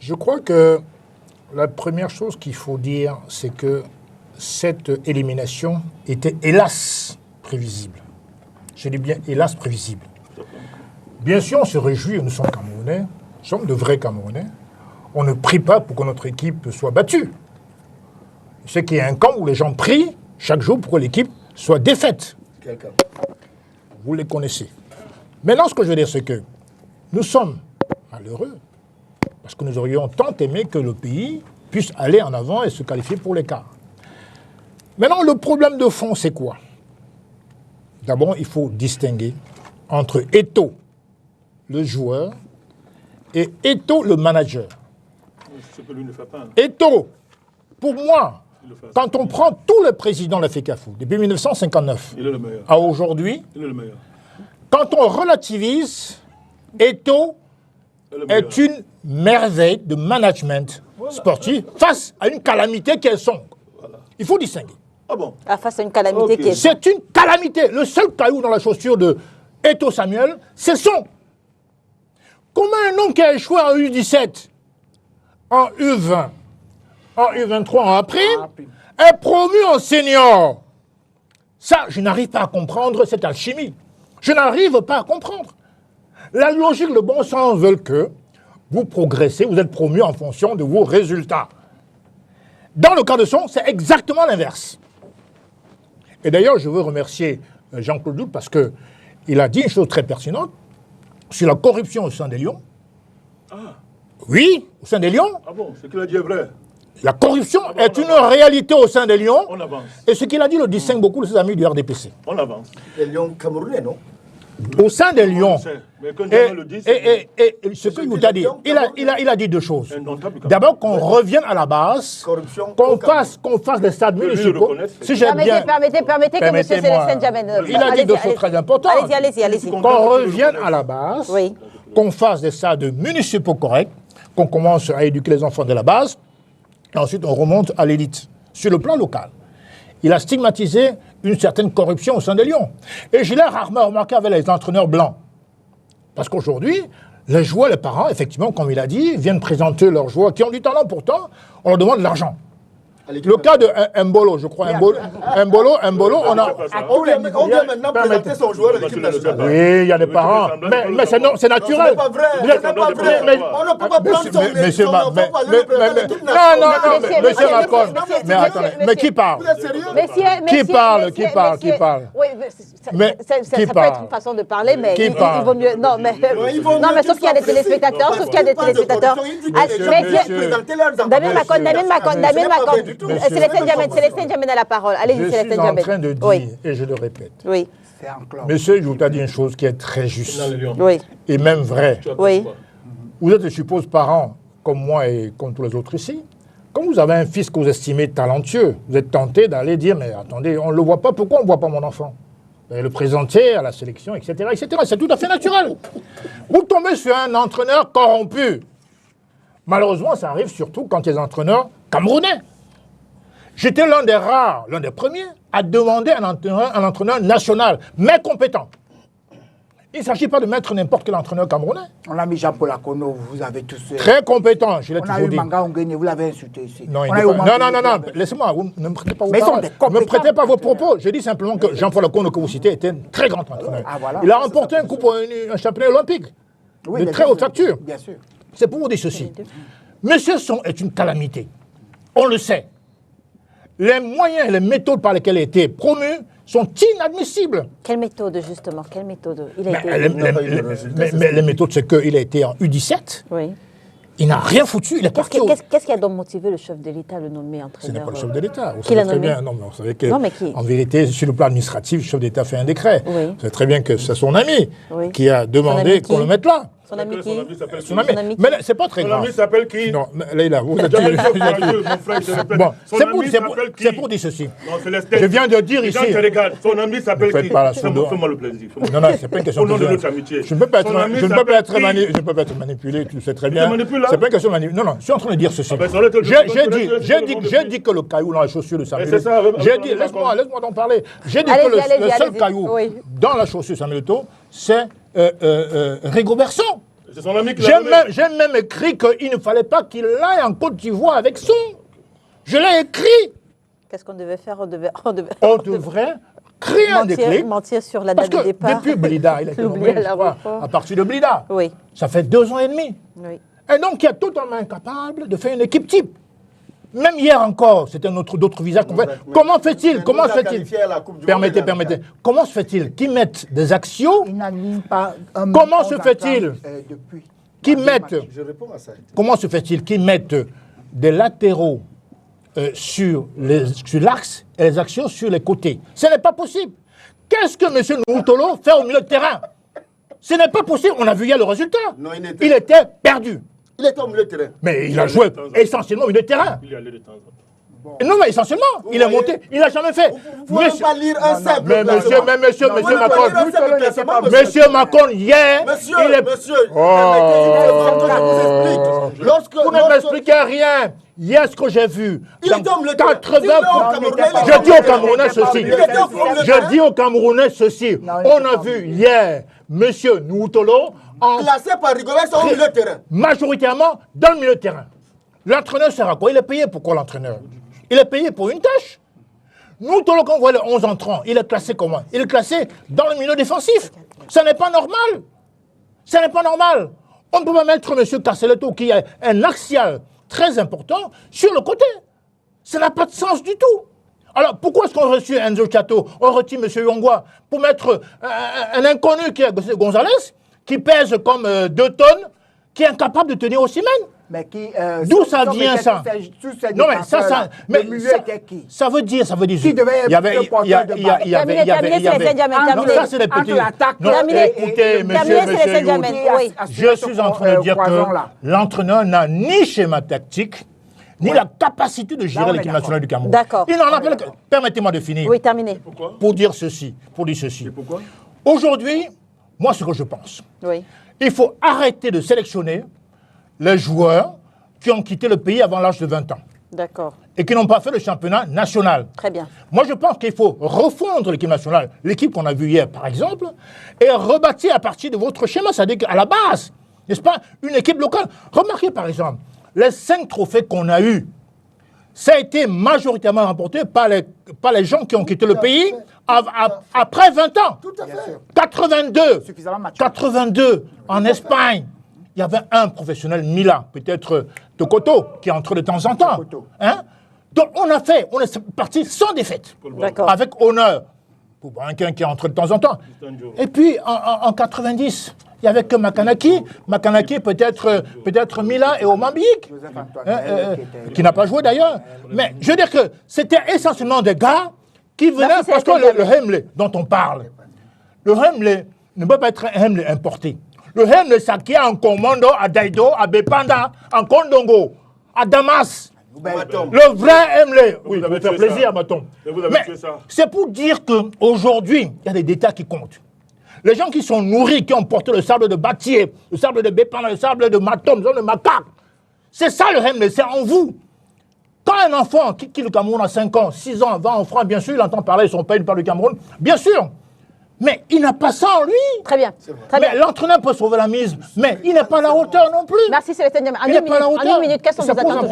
Je crois que la première chose qu'il faut dire, c'est que cette élimination était hélas prévisible. Je dis bien hélas prévisible. Bien sûr, on se réjouit, nous sommes Camerounais, nous sommes de vrais Camerounais. On ne prie pas pour que notre équipe soit battue. C'est qu'il y a un camp où les gens prient chaque jour pour que l'équipe soit défaite. Quel camp? Vous les connaissez. Maintenant, ce que je veux dire, c'est que nous sommes malheureux parce que nous aurions tant aimé que le pays puisse aller en avant et se qualifier pour l'écart. Maintenant, le problème de fond, c'est quoi? D'abord, il faut distinguer entre Eto'o, le joueur, et Eto'o, le manager. Ce que lui ne fait pas. Eto'o, pour moi, quand on prend tous les présidents de la FECAFOOT, depuis 1959 il est le meilleur. à aujourd'hui, Il est le meilleur. quand on relativise, Eto'o est une merveille de management sportif face à une calamité qu'elles sont. Voilà. Il faut distinguer. Ah bon? Face à une calamité qui est... C'est une calamité. Le seul caillou dans la chaussure de Eto'o Samuel, c'est son. Comment un homme qui a échoué en U17, en U20, en U23, en A', est promu en senior? Ça, je n'arrive pas à comprendre cette alchimie. Je n'arrive pas à comprendre. La logique, le bon sens veulent que vous progressez, vous êtes promu en fonction de vos résultats. Dans le cas de son, c'est exactement l'inverse. Et d'ailleurs, je veux remercier Jean-Claude Doul parce qu'il a dit une chose très pertinente sur la corruption au sein des Lions. Ah. Oui, au sein des Lions. Ah bon, ce qu'il a dit est vrai. La corruption est une réalité au sein des Lions. On avance. Et ce qu'il a dit le distingue beaucoup de ses amis du RDPC. On avance. Les Lions camerounais, non? Au sein des Lions. Mais quand le dit, et ce que vous a dit, il a dit deux choses. D'abord, qu'on revienne à la base, qu'on fasse des stades municipaux. Si j'aime bien. Permettez que M. Célestin Djamène. Il a dit deux choses très importantes. Allez-y. Qu'on revienne à la base, qu'on fasse des stades municipaux corrects, qu'on commence à éduquer les enfants de la base, et ensuite on remonte à l'élite, sur le plan local. Il a stigmatisé une certaine corruption au sein des Lions. Et je l'ai rarement remarqué avec les entraîneurs blancs. Parce qu'aujourd'hui, les joueurs, les parents, effectivement, comme il a dit, viennent présenter leurs joueurs qui ont du talent pourtant, on leur demande de l'argent. Le cas de Mbolo, je crois, Mbolo, on a... On vient maintenant présenter son joueur à l'équipe nationale. Oui, il y a des parents. Mais c'est naturel. C'est pas vrai. C'est pas vrai. On ne peut pas prendre son enfant pour aller le présenter à l'équipe nationale. Non, monsieur Macron. Mais attendez, mais qui parle? Qui parle? Oui, ça peut être une façon de parler, mais il vaut mieux... Non, mais sauf qu'il y a des téléspectateurs, Damien Macron, Célestin Djamène a la parole. Allez-y, Célestin Djamène. Je suis en train de dire, et je le répète. Oui. Monsieur, je vous ai dit une chose qui est très juste. Oui. Et même vraie. Oui. Vous êtes, je suppose, parents, comme moi et comme tous les autres ici. Quand vous avez un fils que vous estimez talentueux, vous êtes tenté d'aller dire, mais attendez, on ne le voit pas, pourquoi on ne voit pas mon enfant? Et le présenter à la sélection, etc., etc. C'est tout à fait naturel. Vous tombez sur un entraîneur corrompu. Malheureusement, ça arrive surtout quand il y a des entraîneurs camerounais. J'étais l'un des rares, l'un des premiers, à demander un entraîneur national, mais compétent. Il ne s'agit pas de mettre n'importe quel entraîneur camerounais. On a mis Jean-Paul Akono, vous avez tous... Très compétent, je l'ai toujours dit. On a eu Manga Ongene, vous l'avez insulté ici. Non, laissez-moi, vous ne me prêtez pas vos paroles. Ne me prêtez pas vos propos. Je dis simplement que Jean-Paul Akono, que vous citez, était un très grand entraîneur. Il a remporté un championnat olympique de très haute facture. Bien sûr. C'est pour vous dire ceci. Monsieur Son est une calamité. On le sait. Les moyens et les méthodes par lesquelles il a été promu sont inadmissibles. Quelle méthode, justement? Quelle méthode? Mais les méthodes, c'est qu'il a été en U17. Oui. Il n'a rien foutu, il est parti. Qu'est-ce qui a donc motivé le chef de l'État à le nommer entraîneur? Ce n'est pas le chef de l'État. Qui l'a nommé? Bien. Non, mais vous savez qu'en vérité, sur le plan administratif, le chef d'État fait un décret. Oui. Vous savez très bien que c'est son ami qui a demandé qu'on le mette là. Son ami qui? Son ami. Mais c'est pas très grave. Son ami s'appelle qui? Non, Leïla, vous êtes... Bon, c'est pour dire ceci. Je viens de dire ici... Son ami s'appelle qui? Fais-moi le plaisir. Non, c'est pas une question de... Au nom de notre amitié. Je ne peux pas être manipulé, tu sais très bien. C'est pas une question de manipulation. Non, je suis en train de dire ceci. J'ai dit que le caillou dans la chaussure de Samuel Eto'o... J'ai dit, laisse-moi t'en parler. J'ai dit que le seul caillou dans la chaussure de Samuel Eto'o, c'est Rigobertson. C'est son ami qui l'a donné. J'ai même écrit qu'il ne fallait pas qu'il aille en Côte d'Ivoire avec son. Je l'ai écrit. Qu'est-ce qu'on devait faire? On devrait créer un déclic. Mentir sur la date de départ. Parce que depuis Blida, il a été nommé à partir de Blida. Oui. Ça fait 2 ans et demi. Oui. Et donc, il est totalement incapable de faire une équipe type. Même hier encore, c'était d'autres visages qu'on fait. Comment fait-il? Permettez. Comment se fait-il qu'ils mettent des axios? Il n'aligne pas. Comment se fait-il qu'ils mettent? Je réponds à ça. Comment se fait-il qu'ils mettent des latéraux sur l'axe et les axios sur les côtés? Ce n'est pas possible. Qu'est-ce que M. Noutolo fait au milieu de terrain? Ce n'est pas possible. On a vu hier le résultat. Non, il était perdu. Il était au milieu de terrain. Mais il a joué essentiellement au milieu de terrain. Il y allait de temps en temps. Non, mais essentiellement, il est monté, il n'a jamais fait. Vous ne pouvez pas lire un simple. Mais monsieur Macron, monsieur Macron, hier, il est... Vous ne m'expliquez rien. Hier, ce que j'ai vu, dans 80%... Je dis aux Camerounais ceci. Je dis aux Camerounais ceci. On a vu hier, monsieur Noutolo, classé par Rigobert au milieu de terrain. Majoritairement dans le milieu de terrain. L'entraîneur sert à quoi? Il est payé pour quoi, l'entraîneur? Il est payé pour une tâche. Nous, quand on voit les 11 entrants, il est classé comment? Il est classé dans le milieu défensif. Ce n'est pas normal. Ce n'est pas normal. On ne peut pas mettre M. Carceletto, qui est un axial très important, sur le côté. Ça n'a pas de sens du tout. Alors, pourquoi est-ce qu'on a reçu Enzo Chateau? On retire M. Yongwa pour mettre un inconnu qui est Gonzalez, qui pèse comme 2 tonnes, qui est incapable de tenir aussi même. Mais qui, d'où ça vient ça? Non mais ça veut dire qui devait il y avait ça c'est les petits. Non, écoutez monsieur je suis en train de dire que l'entraîneur n'a ni schéma tactique ni la capacité de gérer l'équipe nationale du Cameroun. D'accord. Il n'en a pas. Permettez-moi de finir. Oui, terminé. Pour dire ceci. Et pourquoi? Aujourd'hui, moi ce que je pense, oui, il faut arrêter de sélectionner les joueurs qui ont quitté le pays avant l'âge de 20 ans. D'accord. Et qui n'ont pas fait le championnat national. Très bien. Moi, je pense qu'il faut refondre l'équipe nationale, l'équipe qu'on a vue hier, par exemple, et rebâtir à partir de votre schéma, c'est-à-dire qu'à la base, n'est-ce pas, une équipe locale. Remarquez, par exemple, les 5 trophées qu'on a eus, ça a été majoritairement remporté par les gens qui ont quitté le pays après 20 ans. Tout à fait. 82 en Espagne. Il y avait un professionnel, Mila, peut-être Tokoto, qui est entré de temps en temps. Hein? Donc on est parti sans défaite, avec honneur, pour quelqu'un qui est entré de temps en temps. Et puis en 90, il n'y avait que Makanaki. Makanaki peut-être Mila et Omambik, qui n'a pas joué d'ailleurs. Mais je veux dire que c'était essentiellement des gars qui venaient, parce que le Hemley dont on parle, le Hemley ne peut pas être un Hemley importé. Le Hemley s'acquiert en commando à Daïdo, à Bepanda, en Kondongo, à Damas. Le vrai Hemley. Oui, ça me fait plaisir, Maton. Mais c'est pour dire qu'aujourd'hui, il y a des détails qui comptent. Les gens qui sont nourris, qui ont porté le sable de Batier, le sable de Bepanda, le sable de Matom, le sable de Macaque, c'est ça le Hemley, c'est en vous. Quand un enfant qui quitte le Cameroun à 5 ans, 6 ans, va en France, bien sûr, il entend parler de son pays, il parle du Cameroun, bien sûr. Mais il n'a pas ça en lui. Très bien. Mais l'entraîneur peut sauver la mise, mais il n'est pas à la hauteur non plus. Merci Célestin Diamé. En 1 minute, quelles sont vos attentes?